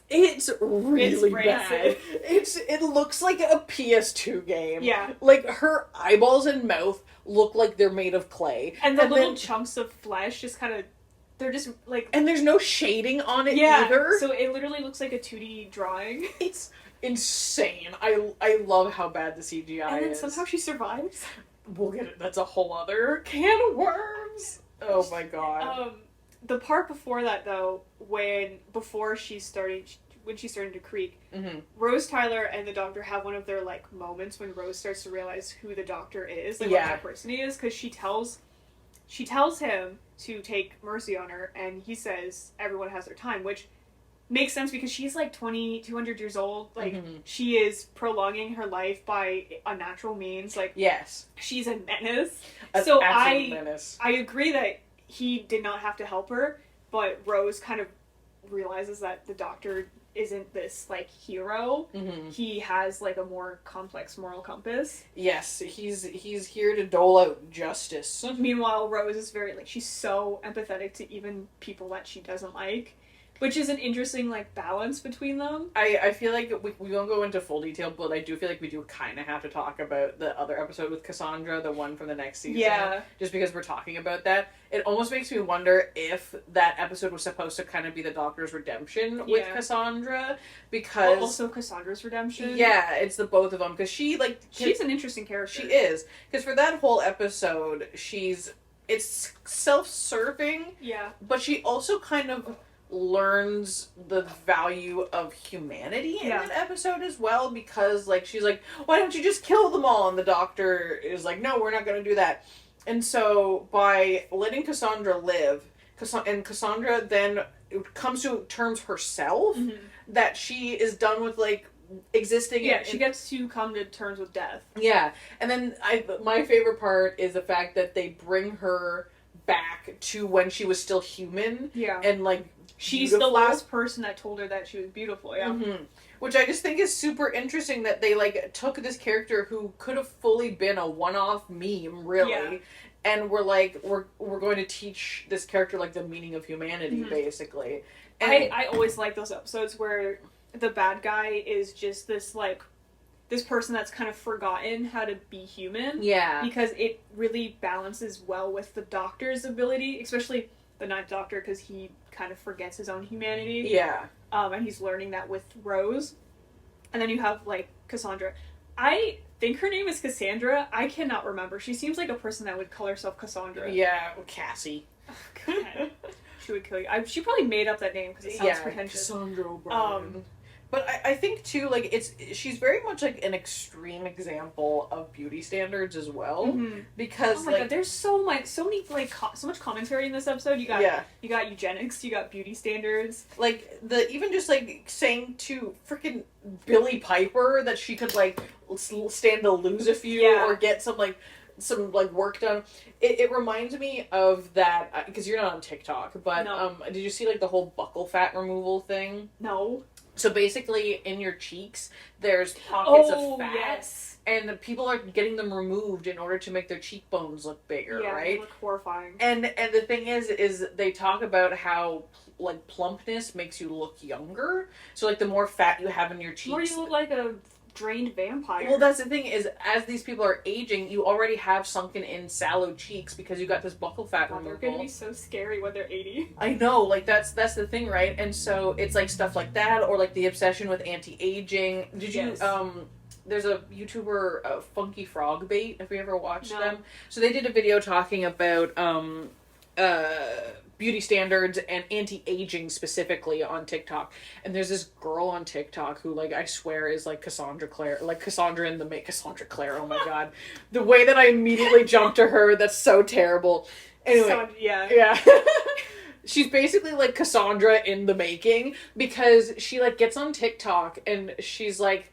C: It's really bad. It looks like a PS2 game.
B: Yeah.
C: Like, her eyeballs and mouth look like they're made of clay.
B: And the little chunks of flesh just kind of... They're just, like...
C: And there's no shading on it either.
B: So it literally looks like a 2D drawing.
C: It's insane. I love how bad the CGI is.
B: And then somehow she survives.
C: We'll get it. That's a whole other can of worms. Oh my god.
B: The part before that, though, when she started to creak, Rose Tyler and the doctor have one of their, like, moments when Rose starts to realize who the doctor is, like, what kind of person he is, because she tells him to take mercy on her, and he says everyone has their time, which makes sense because she's like 200 years old. Like, she is prolonging her life by unnatural means. Like,
C: yes,
B: she's a menace.
C: So I
B: agree that he did not have to help her, but Rose kind of realizes that the doctor isn't this, like, hero. He has, like, a more complex moral compass.
C: Yes, he's here to dole out justice.
B: Meanwhile, Rose is very, like, she's so empathetic to even people that she doesn't like. Which is an interesting, like, balance between them.
C: I feel like we won't go into full detail, but I do feel like we do kind of have to talk about the other episode with Cassandra, the one from the next season.
B: Yeah.
C: Just because we're talking about that. It almost makes me wonder if that episode was supposed to kind of be the Doctor's redemption with Cassandra, because...
B: also Cassandra's redemption.
C: Yeah, it's the both of them, because she's
B: an interesting character.
C: She is. Because for that whole episode, it's self-serving.
B: Yeah.
C: But she also kind of learns the value of humanity in that episode as well, because, like, she's like, why don't you just kill them all? And the doctor is like, no, we're not going to do that. And so by letting Cassandra live, Cassandra then comes to terms herself that she is done with, like, existing.
B: Yeah, she gets to come to terms with death.
C: Yeah. And then my favorite part is the fact that they bring her back to when she was still human. Yeah. And, like,
B: she's beautiful. The last person that told her that she was beautiful, yeah.
C: Which I just think is super interesting that they, like, took this character who could have fully been a one-off meme, really, and we're like, we're going to teach this character, like, the meaning of humanity, basically. And
B: I always like those episodes where the bad guy is just this, like, this person that's kind of forgotten how to be human.
C: Yeah.
B: Because it really balances well with the Doctor's ability, especially the Ninth Doctor, because he kind of forgets his own humanity.
C: Yeah.
B: And he's learning that with Rose. And then you have, like, Cassandra. I think her name is Cassandra. I cannot remember. She seems like a person that would call herself Cassandra.
C: Yeah, Cassie.
B: Oh, God. She would kill you. She probably made up that name because it sounds pretentious.
C: Cassandra O'Brien. But I think, too, like, she's very much, like, an extreme example of beauty standards as well.
B: Mm-hmm.
C: Because,
B: oh my God, there's so much commentary in this episode. You got eugenics, you got beauty standards.
C: Like, even just, like, saying to freaking Billie Piper that she could, like, stand to lose a few or get some work done. It reminds me of that, because you're not on TikTok, but, did you see, like, the whole buccal fat removal thing?
B: No.
C: So basically, in your cheeks, there's pockets of fat,
B: yes.
C: and people are getting them removed in order to make their cheekbones look bigger, right?
B: They look horrifying.
C: And the thing is they talk about how, like, plumpness makes you look younger. So, like, the more fat you have in your cheeks,
B: or you look like a drained vampire.
C: Well, that's the thing is, as these people are aging, you already have sunken in sallow cheeks because you got this buccal fat removal.
B: They're gonna be so scary when they're 80.
C: I know, like, that's the thing, right? And so it's like stuff like that, or like the obsession with anti-aging. Did you there's a YouTuber, Funky Frog Bait, if you ever watched them. So they did a video talking about beauty standards and anti-aging specifically on TikTok. And there's this girl on TikTok who, like, I swear is like Cassandra Clare, like Cassandra in the Cassandra Clare, oh my God. The way that I immediately jumped to her, that's so terrible. Anyway. Yeah. She's basically like Cassandra in the making, because she, like, gets on TikTok and she's like,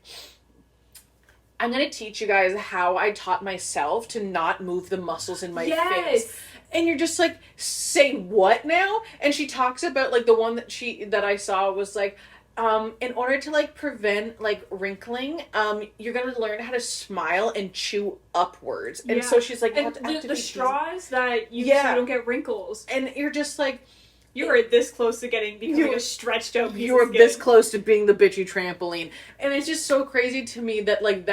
C: I'm gonna teach you guys how I taught myself to not move the muscles in my face. And you're just like, say what now? And she talks about, like, the one that I saw was like, in order to, like, prevent, like, wrinkling, you're gonna learn how to smile and chew upwards. And so she's like,
B: and the straws that you so you don't get wrinkles.
C: And you're just like,
B: you are this close to becoming a stretched out piece
C: you are
B: of skin.
C: this close to being the bitchy trampoline. And it's just so crazy to me that, like,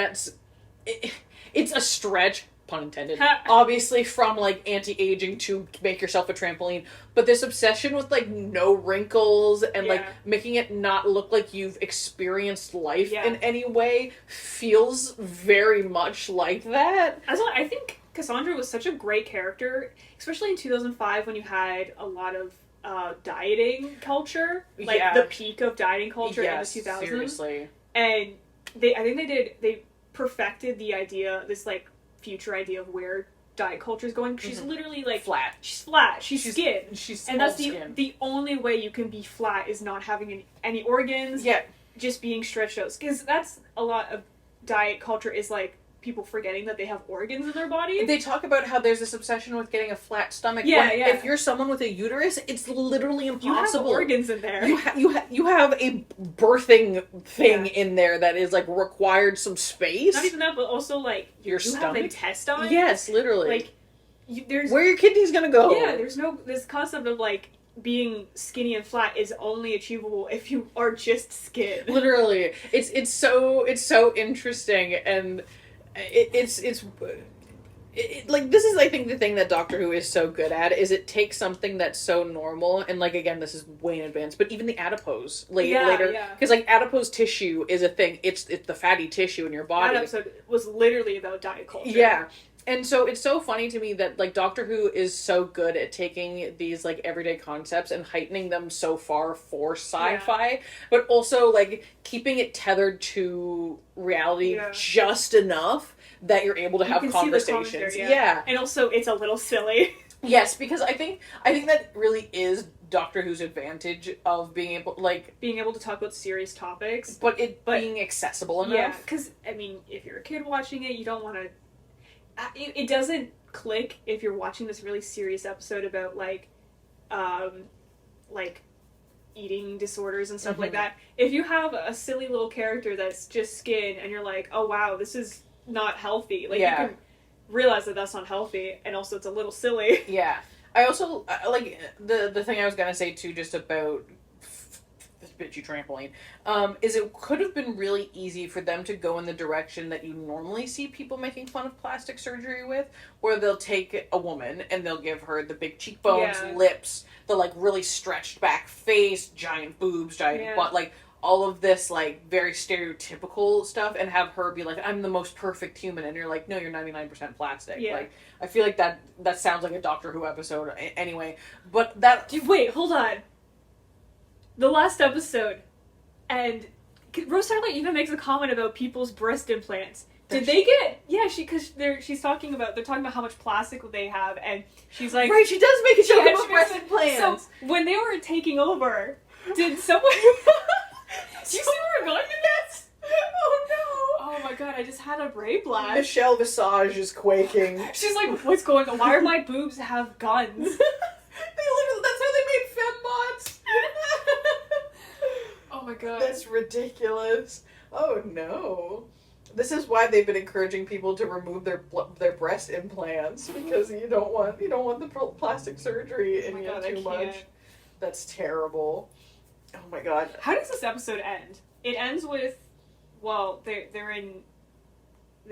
C: it's a stretch, pun intended, obviously, from, like, anti-aging to make yourself a trampoline, but this obsession with, like, no wrinkles and like making it not look like you've experienced life in any way feels very much like that.
B: As well, I think Cassandra was such a great character, especially in 2005 when you had a lot of dieting culture, like the peak of dieting culture in the 2000s.
C: Seriously.
B: And they perfected the idea, this, like, future idea of where diet culture is going. She's literally, like,
C: flat.
B: She's flat. She's skin.
C: And
B: that's the only way you can be flat is not having any organs.
C: Yeah.
B: Just being stretched out. Because that's a lot of diet culture is, like, people forgetting that they have organs in their body.
C: They talk about how there's this obsession with getting a flat stomach. If you're someone with a uterus, it's literally impossible.
B: You have organs in there.
C: You have a birthing thing in there that is, like, required some space.
B: Not even that, but also, like,
C: your stomach.
B: Have intestine.
C: Yes, literally.
B: Like, there's
C: where your kidney's gonna go.
B: Yeah, this concept of, like, being skinny and flat is only achievable if you are just skin.
C: Literally, it's so interesting, and it's like, this is, I think, the thing that Doctor Who is so good at, is it takes something that's so normal, and, like, again, this is way in advance, but even the adipose later, because, like, adipose tissue is a thing. It's the fatty tissue in your body.
B: That episode was literally about diet culture.
C: Yeah. And so it's so funny to me that, like, Doctor Who is so good at taking these, like, everyday concepts and heightening them so far for sci-fi, but also, like, keeping it tethered to reality just enough that you're able to have conversations.
B: And also, it's a little silly.
C: Yes, because I think that really is Doctor Who's advantage of being able to
B: talk about serious topics,
C: but being accessible enough.
B: Yeah, because, I mean, if you're a kid watching it, you don't want to. It doesn't click if you're watching this really serious episode about, like eating disorders and stuff like that. If you have a silly little character that's just skin and you're like, oh wow, this is not healthy. Like, realize that that's not healthy, and also it's a little silly.
C: Yeah. I also, like, the thing I was gonna say, too, just about this bitchy trampoline, is it could have been really easy for them to go in the direction that you normally see people making fun of plastic surgery with, where they'll take a woman and they'll give her the big cheekbones, lips, the, like, really stretched back face, giant boobs, giant butt, like, all of this, like, very stereotypical stuff, and have her be like, I'm the most perfect human, and you're like, no, you're 99% plastic.
B: Yeah.
C: Like, I feel like that sounds like a Doctor Who episode anyway, but that...
B: Dude, wait, hold on. The last episode, and Rose Tyler even makes a comment about people's breast implants. Did they get... Yeah, she's talking about... They're talking about how much plastic they have, and she's like...
C: Right, she does make a joke about breast implants!
B: So, when they were taking over, did someone... Do you see where we're going with this?
C: Oh no!
B: Oh my god, I just had a brain blast.
C: Michelle Visage is quaking.
B: She's like, what's going on? Why are my boobs have guns?
C: They literally, that's how they made fembots.
B: Oh my god.
C: That's ridiculous. Oh no. This is why they've been encouraging people to remove their breast implants, because you don't want the plastic surgery in you too much. That's terrible. Oh my god.
B: How does this episode end? It ends with, well, they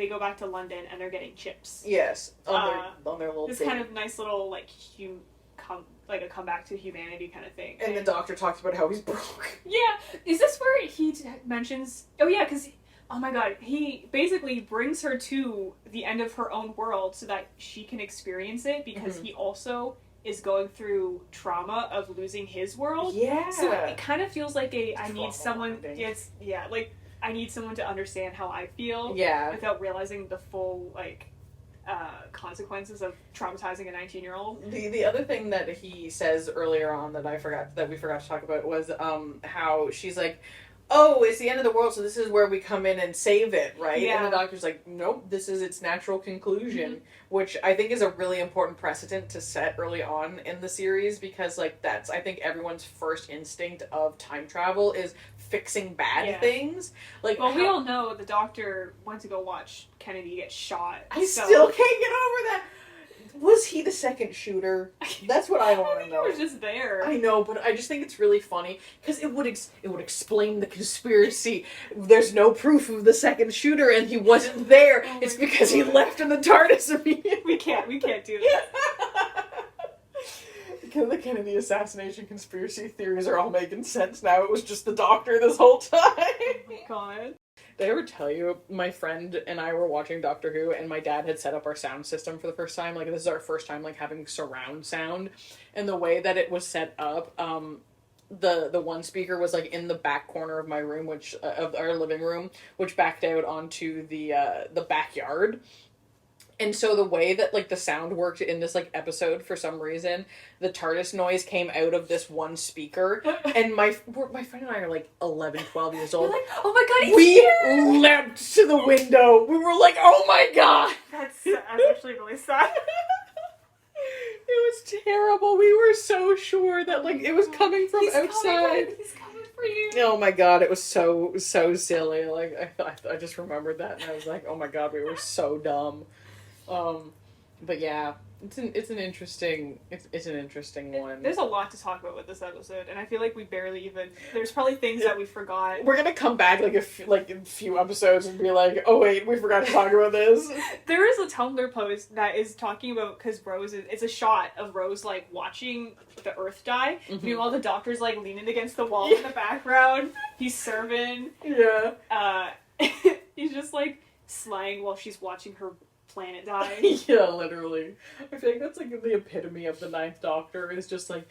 B: go back to London and they're getting chips.
C: Yes, on their little
B: this
C: thing.
B: kind of nice little like a comeback to humanity kind of thing.
C: And the doctor talks about how he's broke.
B: Yeah, is this where he mentions? Oh yeah, because oh my god, he basically brings her to the end of her own world so that she can experience it, because he also is going through trauma of losing his world.
C: Yeah.
B: So it kind of feels like I need someone. It's like I need someone to understand how I feel.
C: Yeah.
B: Without realizing the full consequences of traumatizing a 19-year-old.
C: The other thing that he says earlier on that we forgot to talk about was how she's like, oh, it's the end of the world, so this is where we come in and save it, right?
B: Yeah.
C: And the doctor's like, nope, this is its natural conclusion, which I think is a really important precedent to set early on in the series, because, like, that's, I think, everyone's first instinct of time travel is fixing bad things. Like,
B: well, we all know the doctor went to go watch Kennedy get shot.
C: I still can't get over that. Was he the second shooter? That's what I want to know.
B: He was just there.
C: I know, but I just think it's really funny because it would explain the conspiracy. There's no proof of the second shooter, and he wasn't there. It's because he left in the TARDIS immediately.
B: We can't do that.
C: Because the Kennedy assassination conspiracy theories are all making sense now. It was just the doctor this whole time.
B: Oh my god.
C: Did I ever tell you, my friend and I were watching Doctor Who, and my dad had set up our sound system for the first time. Like, this is our first time, like, having surround sound. And the way that it was set up, the one speaker was, like, in the back corner of my room, which, of our living room, which backed out onto the backyard. And so the way that, like, the sound worked in this, like, episode, for some reason, the TARDIS noise came out of this one speaker, and my friend and I are, like, 11, 12 years old.
B: You're like, oh my god, he's here!
C: We leapt to the window. We were like, oh my god!
B: That's actually really sad.
C: It was terrible. We were so sure that, like, it was coming from outside.
B: He's coming for you.
C: Oh my god, it was so silly. Like, I just remembered that, and I was like, oh my god, we were so dumb. But yeah, it's an interesting one.
B: There's a lot to talk about with this episode, and I feel like we barely even. There's probably things that we forgot.
C: We're gonna come back in a few episodes and be like, oh wait, we forgot to talk about this.
B: There is a Tumblr post that is talking about, because Rose it's a shot of Rose like watching the Earth die. Meanwhile, the doctor's like leaning against the wall in the background. He's serving.
C: Yeah.
B: He's just like slying while she's watching her planet die.
C: Yeah, literally. I feel like that's like the epitome of the Ninth Doctor, is just like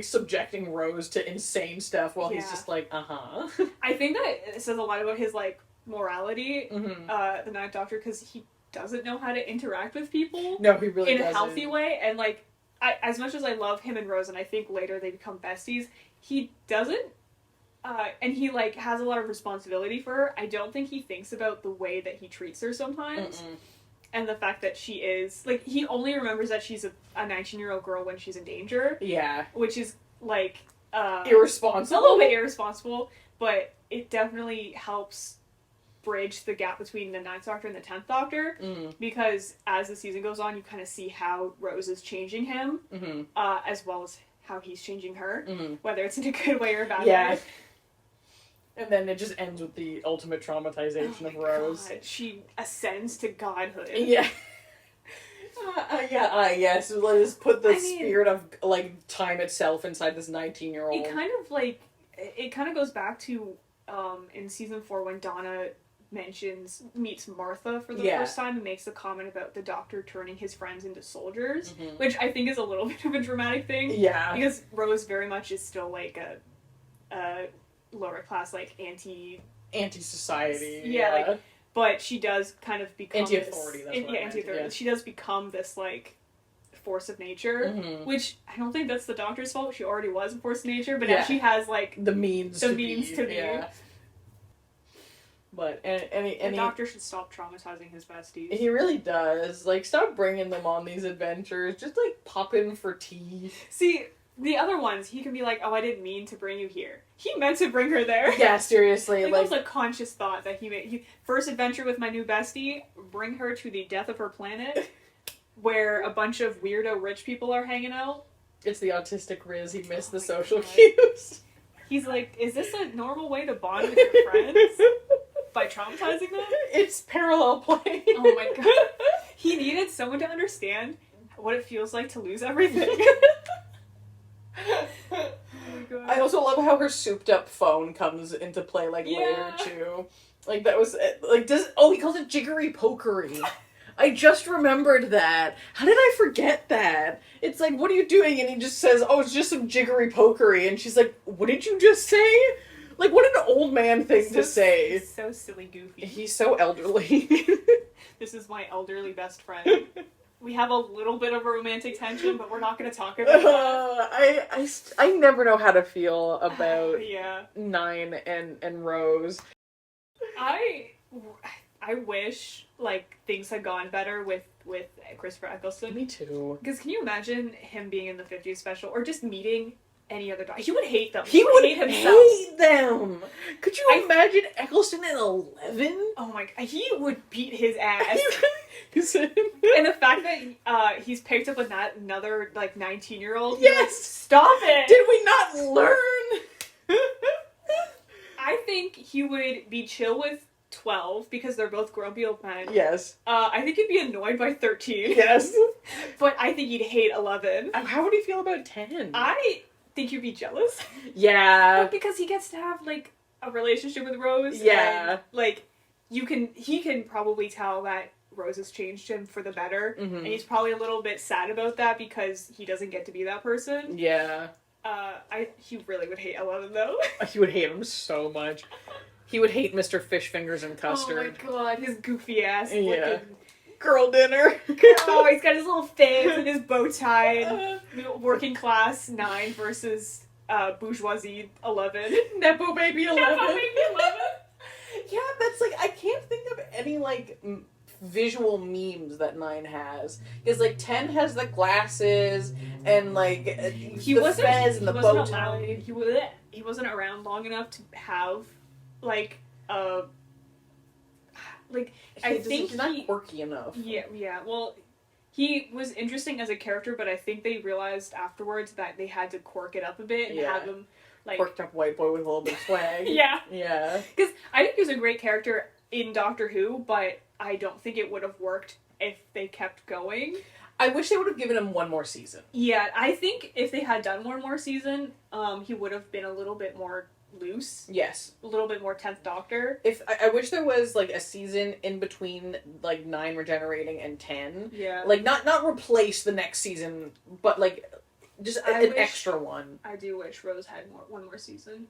C: subjecting Rose to insane stuff while he's just like,
B: I think that it says a lot about his like morality, the Ninth Doctor, because he doesn't know how to interact with people.
C: No, he really doesn't.
B: In a healthy way, and like, as much as I love him and Rose, and I think later they become besties, he doesn't. And he, like, has a lot of responsibility for her. I don't think he thinks about the way that he treats her sometimes. And the fact that she is... Like, he only remembers that she's a 19-year-old girl when she's in danger.
C: Yeah.
B: Which is, like...
C: irresponsible.
B: A little bit irresponsible, but it definitely helps bridge the gap between the Ninth Doctor and the 10th Doctor, because as the season goes on, you kind of see how Rose is changing him, as well as how he's changing her, whether it's in a good way or a bad way.
C: And then it just ends with the ultimate traumatization of Rose.
B: God. She ascends to godhood.
C: Yeah. Yes. Let's put the spirit of, like, time itself inside this 19-year-old.
B: It kind of goes back to, in season 4 when Donna meets Martha for the first time and makes the comment about the Doctor turning his friends into soldiers, which I think is a little bit of a dramatic thing.
C: Yeah.
B: Because Rose very much is still, like, a lower class, like,
C: anti-society.
B: Yeah, like, but she does kind of become
C: anti-authority.
B: Anti-authority. Yeah. She does become this, like, force of nature, which I don't think that's the Doctor's fault. She already was a force of nature, but now she has, like,
C: the means to be.
B: Yeah.
C: But
B: the Doctor should stop traumatizing his besties.
C: He really does. Like, stop bringing them on these adventures. Just, like, pop in for tea.
B: See, the other ones, he can be like, oh, I didn't mean to bring you here. He meant to bring her there.
C: Yeah, seriously.
B: Like, that was a conscious thought that he made. First adventure with my new bestie, bring her to the death of her planet, where a bunch of weirdo rich people are hanging out.
C: It's the autistic Riz. He missed the social cues.
B: He's like, is this a normal way to bond with your friends? By traumatizing them?
C: It's parallel play.
B: Oh my god. He needed someone to understand what it feels like to lose everything. Oh my god.
C: I also love how her souped up phone comes into play, like, later, too. Like, that was, like, he calls it jiggery pokery. I just remembered that. How did I forget that? It's like, what are you doing? And he just says, oh, it's just some jiggery pokery. And she's like, what did you just say? Like, what an old man thing to say.
B: He's so silly goofy.
C: He's so elderly.
B: This is my elderly best friend. We have a little bit of a romantic tension, but we're not going to talk about that.
C: I never know how to feel about
B: yeah.
C: Nine and Rose.
B: I wish, like, things had gone better with Christopher Eccleston.
C: Me too.
B: Because can you imagine him being in the 50s special, or just meeting any other Doctor? He would hate them.
C: He would
B: hate himself.
C: Hate them. Could you imagine Eccleston at 11?
B: Oh my god, he would beat his ass.
C: And
B: the fact that he's picked up with another, like, 19-year-old.
C: Yes!
B: Like, stop it!
C: Did we not learn?
B: I think he would be chill with 12 because they're both grumpy old men.
C: Yes.
B: I think he'd be annoyed by 13.
C: Yes.
B: But I think he'd hate 11.
C: How would he feel about 10?
B: I think you'd be jealous.
C: Yeah.
B: But because he gets to have, like, a relationship with Rose.
C: Yeah.
B: And, like, he can probably tell that Rose has changed him for the better. And he's probably a little bit sad about that because he doesn't get to be that person.
C: Yeah.
B: He really would hate 11, though.
C: He would hate him so much. He would hate Mr. Fish Fingers and Custard.
B: Oh my god, his goofy ass.
C: Yeah. Girl dinner.
B: Oh, he's got his little face and his bow tie. Working class 9 versus bourgeoisie 11.
C: Nepo baby 11.
B: Nepo baby 11.
C: Yeah, that's like, I can't think of any, like, visual memes that 9 has. Because, like, 10 has the glasses and, like, the fez and the bow tie.
B: He wasn't around long enough to have, like, I think
C: he's not quirky enough.
B: Yeah. Well, he was interesting as a character, but I think they realized afterwards that they had to quirk it up a bit and have him, like,
C: quirked up white boy with a little bit of swag.
B: Yeah.
C: Yeah.
B: Because I think he was a great character in Doctor Who, but I don't think it would have worked if they kept going.
C: I wish they would have given him one more season.
B: Yeah, I think if they had done one more season, he would have been a little bit more loose.
C: Yes.
B: A little bit more 10th Doctor.
C: I wish there was, like, a season in between, like, 9 regenerating and 10.
B: Yeah.
C: Like, not replace the next season, but, like, just an extra one.
B: I do wish Rose had one more season.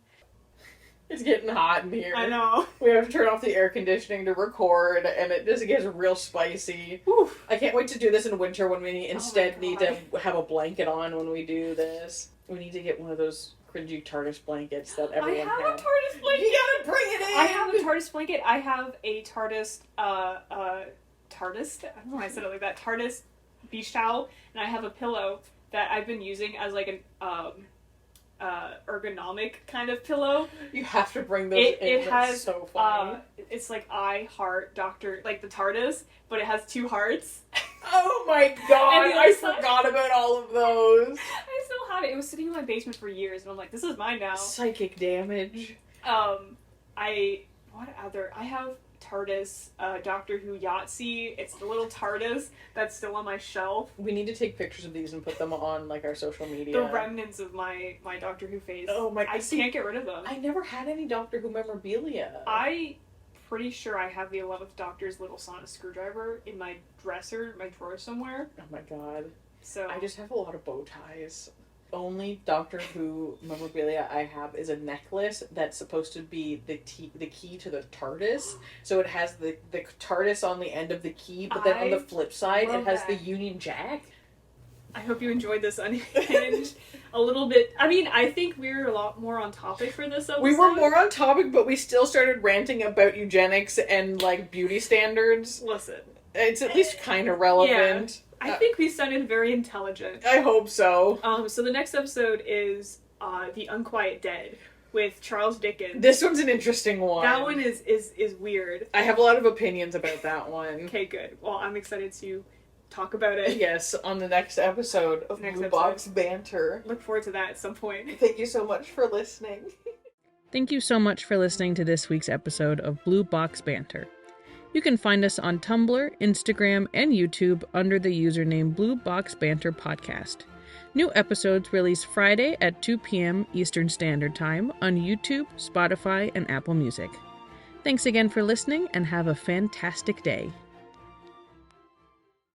C: It's getting hot in here.
B: I know.
C: We have to turn off the air conditioning to record, and it just gets real spicy. Oof. I can't wait to do this in winter when we instead need to have a blanket on when we do this. We need to get one of those cringy TARDIS blankets that everyone
B: I have
C: had.
B: a TARDIS blanket!
C: You gotta bring it in!
B: I have a TARDIS blanket. I have a TARDIS, TARDIS? I don't know why I said it like that. TARDIS beach towel, and I have a pillow that I've been using as, like, ergonomic kind of pillow.
C: You have to bring those in.
B: It
C: That's
B: has
C: so funny.
B: it's like I heart Doctor, like the TARDIS, but it has 2 hearts.
C: Oh my god,
B: And the
C: I
B: other side-
C: forgot about all of those.
B: I still have it. It was sitting in my basement for years, and I'm like, this is mine now.
C: Psychic damage.
B: I have TARDIS, Doctor Who Yahtzee. It's the little TARDIS that's still on my shelf.
C: We need to take pictures of these and put them on like our social media.
B: The remnants of my Doctor Who phase.
C: Oh my!
B: I can't get rid of them.
C: I never had any Doctor Who memorabilia.
B: I pretty sure I have the 11th Doctor's little sonic screwdriver in my dresser, my drawer somewhere.
C: Oh my god.
B: So
C: I just have a lot of bow ties. Only Doctor Who memorabilia I have is a necklace that's supposed to be the key to the TARDIS. So it has the TARDIS on the end of the key, but then on the flip side it has the Union Jack.
B: I hope you enjoyed this unhinged a little bit. I mean, I think we were a lot more on topic for this episode.
C: We were more on topic, but we still started ranting about eugenics and like beauty standards.
B: Listen,
C: It's at least kind of relevant.
B: Yeah. I think we sounded very intelligent.
C: I hope so.
B: So the next episode is The Unquiet Dead with Charles Dickens.
C: This one's an interesting one.
B: That one is weird.
C: I have a lot of opinions about that one.
B: Okay, good. Well, I'm excited to talk about it.
C: Yes, on the next episode of Blue Box Banter.
B: Look forward to that at some point.
C: Thank you so much for listening.
A: Thank you so much for listening to this week's episode of Blue Box Banter. You can find us on Tumblr, Instagram, and YouTube under the username Blue Box Banter Podcast. New episodes release Friday at 2 p.m. Eastern Standard Time on YouTube, Spotify, and Apple Music. Thanks again for listening, and have a fantastic day.